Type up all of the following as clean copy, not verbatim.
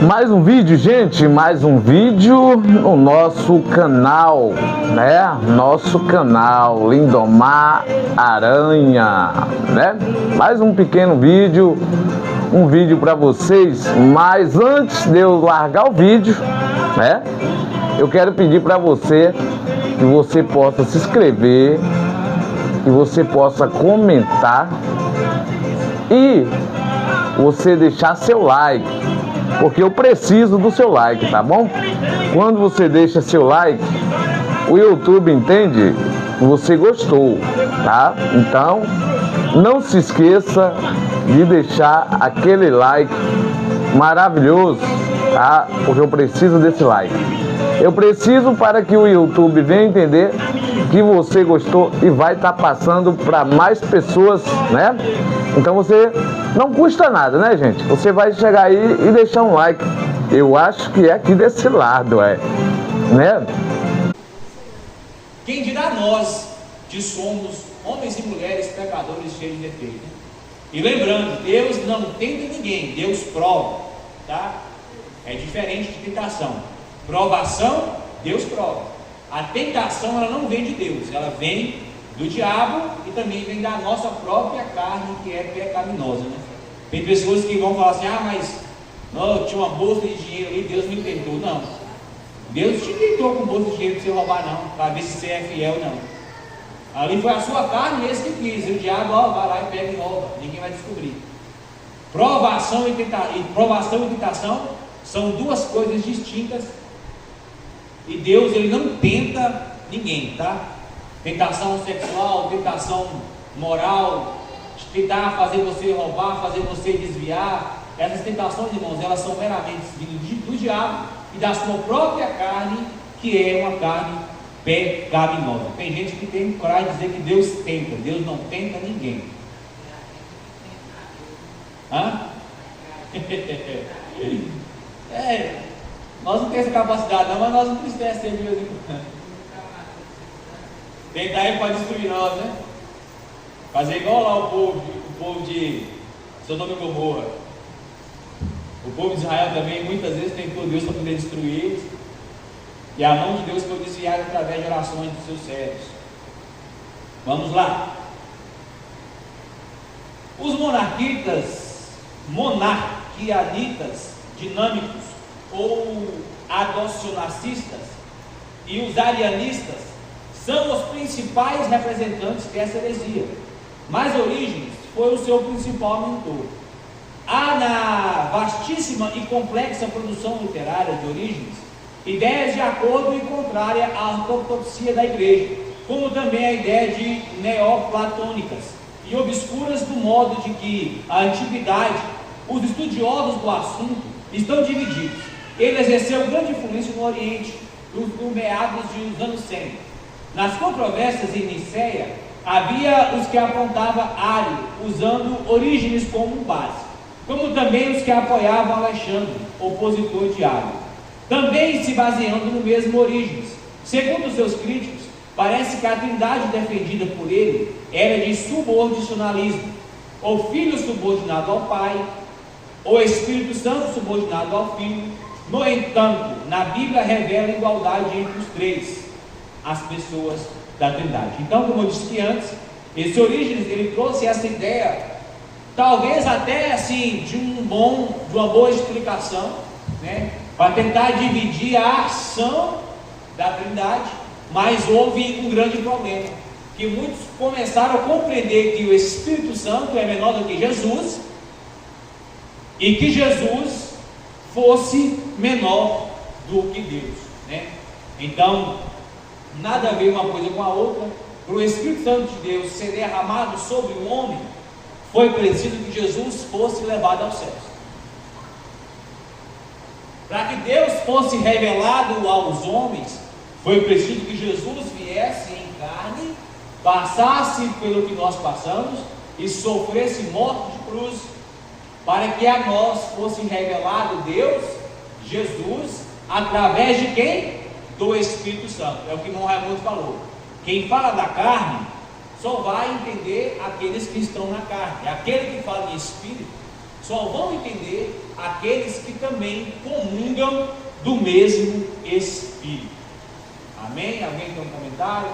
Mais um vídeo, gente, mais um vídeo no nosso canal, né? Nosso canal Lindomar Aranha, né? Mais um pequeno vídeo, um vídeo para vocês. Mas antes de eu largar o vídeo, né? Eu quero pedir para você que você possa se inscrever, que você possa comentar e você deixar seu like, porque eu preciso do seu like, tá bom? Quando você deixa seu like, o YouTube entende que você gostou, tá? Então, não se esqueça de deixar aquele like maravilhoso, tá? Porque eu preciso desse like. Eu preciso para que o YouTube venha entender que você gostou e vai estar passando para mais pessoas, né? Então você não custa nada, né, gente? Você vai chegar aí e deixar um like. Eu acho que é aqui desse lado, né? Quem dirá nós que somos homens e mulheres pecadores cheios de defeitos? E lembrando, Deus não tenta ninguém, Deus prova, tá? É diferente de tentação. Provação, Deus prova. A tentação, ela não vem de Deus, ela vem do diabo e também vem da nossa própria carne, que é pecaminosa, né? Tem pessoas que vão falar assim: ah, mas não, tinha uma bolsa de dinheiro ali, Deus me tentou. Não, Deus te tentou com bolsa de dinheiro para você roubar, não, para ver se você é fiel, não. Ali foi a sua carne, esse que quis. E o diabo, ó, vai lá e pega e rouba, ninguém vai descobrir. Provação e tentação são duas coisas distintas. E Deus, ele não tenta ninguém, tá? Tentação sexual, tentação moral, tentar fazer você roubar, fazer você desviar. Essas tentações, irmãos, elas são meramente vindas do diabo e da sua própria carne, que é uma carne pecaminosa. Tem gente que tem coragem de dizer que Deus tenta. Deus não tenta ninguém. Hã? Nós não temos essa capacidade não, mas nós não entristecemos de vez em quando. Tentar ir para destruir nós, né? Fazer igual lá o povo de Sodoma e Gomorra. O povo de Israel também muitas vezes tentou Deus para poder destruir eles. E a mão de Deus foi desviada através de orações dos seus servos. Vamos lá. Os monarquianitas dinâmicos ou adocionacistas e os arianistas são os principais representantes dessa heresia, mas Orígenes foi o seu principal mentor. Há na vastíssima e complexa produção literária de Orígenes ideias de acordo e contrária à ortodoxia da igreja, como também a ideia de neoplatônicas e obscuras, do modo de que a antiguidade, os estudiosos do assunto estão divididos. Ele exerceu grande influência no Oriente, no meados dos anos 100. Nas controvérsias em Niceia, havia os que apontavam Ário, usando Orígenes como base, como também os que apoiavam Alexandre, opositor de Ário, também se baseando no mesmo Orígenes. Segundo seus críticos, parece que a trindade defendida por ele era de subordinacionalismo: o Filho subordinado ao Pai, o Espírito Santo subordinado ao Filho. No entanto, na Bíblia revela a igualdade entre os três, as pessoas da Trindade. Então, como eu disse antes, esse Orígenes, ele trouxe essa ideia, talvez até assim, de uma boa explicação, né, para tentar dividir a ação da Trindade, mas houve um grande problema, que muitos começaram a compreender que o Espírito Santo é menor do que Jesus, e que Jesus fosse menor do que Deus, né? Então, nada a ver uma coisa com a outra. Para o Espírito Santo de Deus ser derramado sobre o homem, foi preciso que Jesus fosse levado aos céus. Para que Deus fosse revelado aos homens, foi preciso que Jesus viesse em carne, passasse pelo que nós passamos e sofresse morte de cruz, para que a nós fosse revelado Deus, Jesus, através de quem? Do Espírito Santo. É o que o irmão Raimundo falou. Quem fala da carne só vai entender aqueles que estão na carne. Aquele que fala em Espírito só vão entender aqueles que também comungam do mesmo Espírito. Amém? Alguém tem um comentário?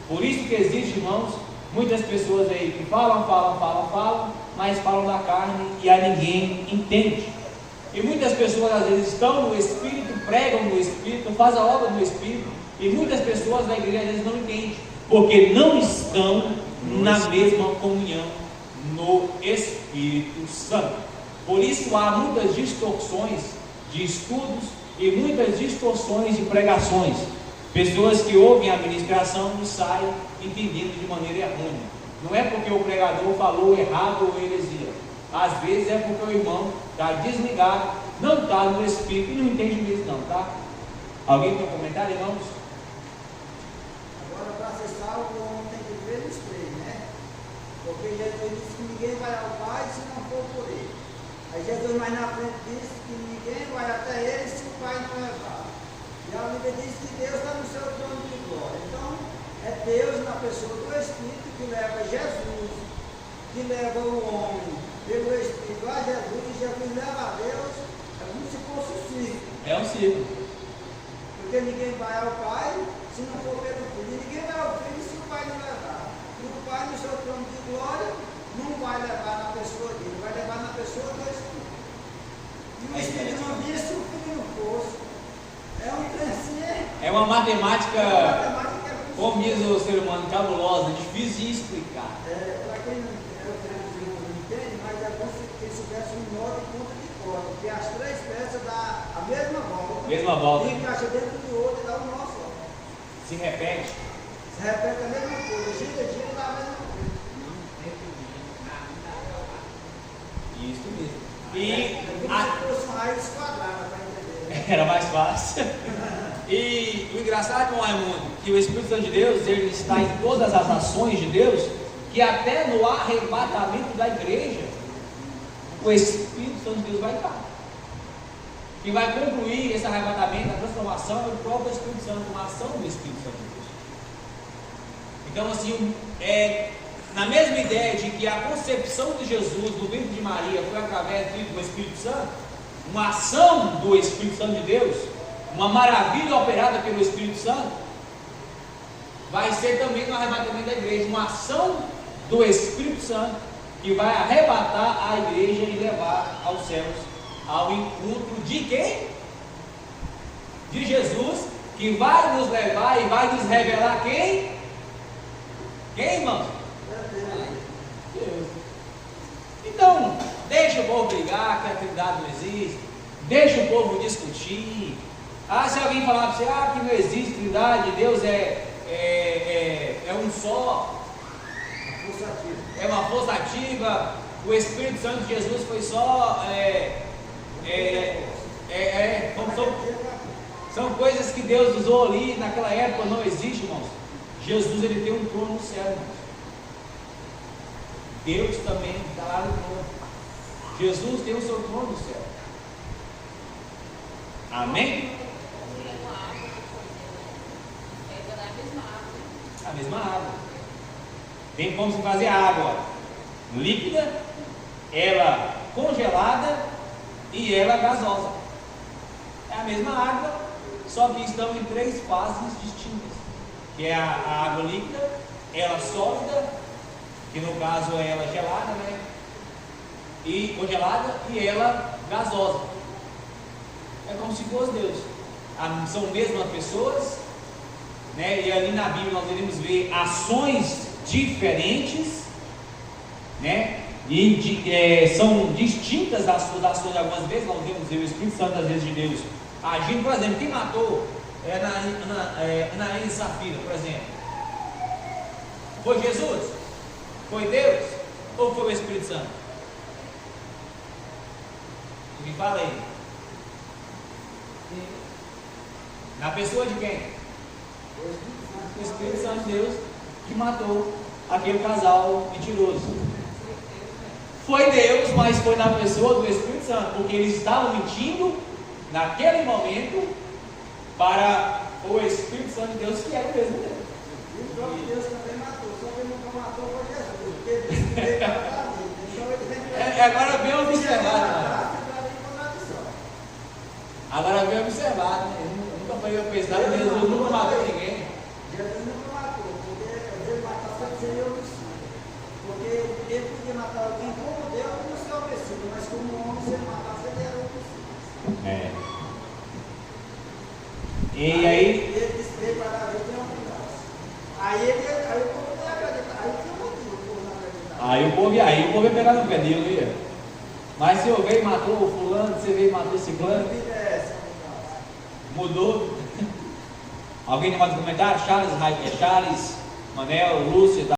Por isso que existe, irmãos, muitas pessoas aí que falam, mas falam da carne e a ninguém entende. E muitas pessoas às vezes estão no Espírito, pregam no Espírito, fazem a obra no Espírito, e muitas pessoas da igreja às vezes não entendem, porque não estão na mesma comunhão no Espírito Santo. Por isso há muitas distorções de estudos e muitas distorções de pregações. Pessoas que ouvem a ministração e saem entendendo de maneira errônea. Não é porque o pregador falou errado ou heresia. Às vezes é porque o irmão está desligado, não está no Espírito e não entende mesmo não, tá? Alguém tem um comentário, irmãos? Agora, para ser salvo, o homem tem que ver os três, né? Porque Jesus disse que ninguém vai ao Pai se não for por ele. Aí Jesus mais na frente disse que ninguém vai até ele se o Pai não levar. E a Bíblia diz que Deus está no seu trono de glória. Então, é Deus na pessoa do Espírito que leva Jesus, que leva o homem pelo Espírito a Jesus, e Jesus leva a Deus, é como se fosse um ciclo. É um ciclo. Porque ninguém vai ao Pai se não for pelo Filho. E ninguém vai ao Filho se o Pai não levar. E o Pai no seu trono de glória não vai levar na pessoa dele, vai levar na pessoa do Espírito. E o Espírito não vinha se o Filho não fosse. É um trencinho. É uma matemática, como diz o ser humano, cabulosa, difícil de explicar. Para quem não entende, mas é como se tivesse um nó de ponta de corda, porque as três peças dão a mesma volta. Mesma volta. E encaixa dentro do outro e dá um nó só. Se repete. Se repete a mesma coisa, gira, dá a mesma coisa. Isso mesmo. E se fosse uma raiz quadrada, para entender. Era mais fácil. E o engraçado, irmão Raimundo, que o Espírito Santo de Deus, ele está em todas as ações de Deus, que até no arrebatamento da igreja, o Espírito Santo de Deus vai estar. E vai concluir esse arrebatamento, a transformação, é o próprio Espírito Santo, uma ação do Espírito Santo de Deus. Então, assim, na mesma ideia de que a concepção de Jesus do ventre de Maria foi através do Espírito Santo, uma ação do Espírito Santo de Deus, uma maravilha operada pelo Espírito Santo, vai ser também no arrebatamento da igreja, uma ação do Espírito Santo que vai arrebatar a igreja e levar aos céus, ao encontro de quem? De Jesus, que vai nos levar e vai nos revelar quem? Quem, irmãos? Deus. Então, deixa o povo brigar que a Trindade não existe, deixa o povo discutir. Se alguém falar para você, que não existe Trindade, Deus é um só, é uma força ativa, o Espírito Santo de Jesus foi só, são coisas que Deus usou ali naquela época, não existe, irmãos. Jesus, ele tem um trono no céu, irmãos. Deus também está lá no trono. Jesus tem o seu trono no céu. Amém? A mesma água. Tem como se fazer água líquida, ela congelada e ela gasosa. É a mesma água, só que estão em três fases distintas. Que é a água líquida, ela sólida, que no caso é ela gelada, né? E congelada, e ela gasosa. É como se fosse Deus. São mesmas pessoas, né? E ali na Bíblia nós iremos ver ações diferentes, né? E são distintas das ações. Algumas vezes nós vemos o Espírito Santo, às vezes, de Deus agindo. Por exemplo, quem matou Anaína e Safira, por exemplo? Foi Jesus? Foi Deus? Ou foi o Espírito Santo? Me fala aí. Na pessoa de quem? O Espírito Santo de Deus que matou aquele casal mentiroso. Foi Deus, mas foi na pessoa do Espírito Santo, porque eles estavam mentindo naquele momento para o Espírito Santo de Deus, que era o mesmo Deus. E o próprio Deus também matou, só que ele não matou foi Jesus, porque ele disse que veio para dar vida. Então ele vem Agora bem observado, né? Agora bem observado, né? Eu nunca foi pensar que Jesus nunca matou ninguém. Jesus nunca matou, porque Deus matar seria homicida. Porque ele podia matar alguém como Deus não ser homicida, mas como homem, se ele matasse, ele era homicida. É. E aí. Ele disse que veio para dar vida e humilhasse. Aí o povo não ia acreditar. Aí tinha um motivo, o povo não acreditar. Aí o povo ia pegar no pé dele, não ia? Mas se eu veio e matou o fulano, você veio e matou esse ciclano, mudou. Alguém tem mais um comentário? Charles, Manel, Lúcia, tá?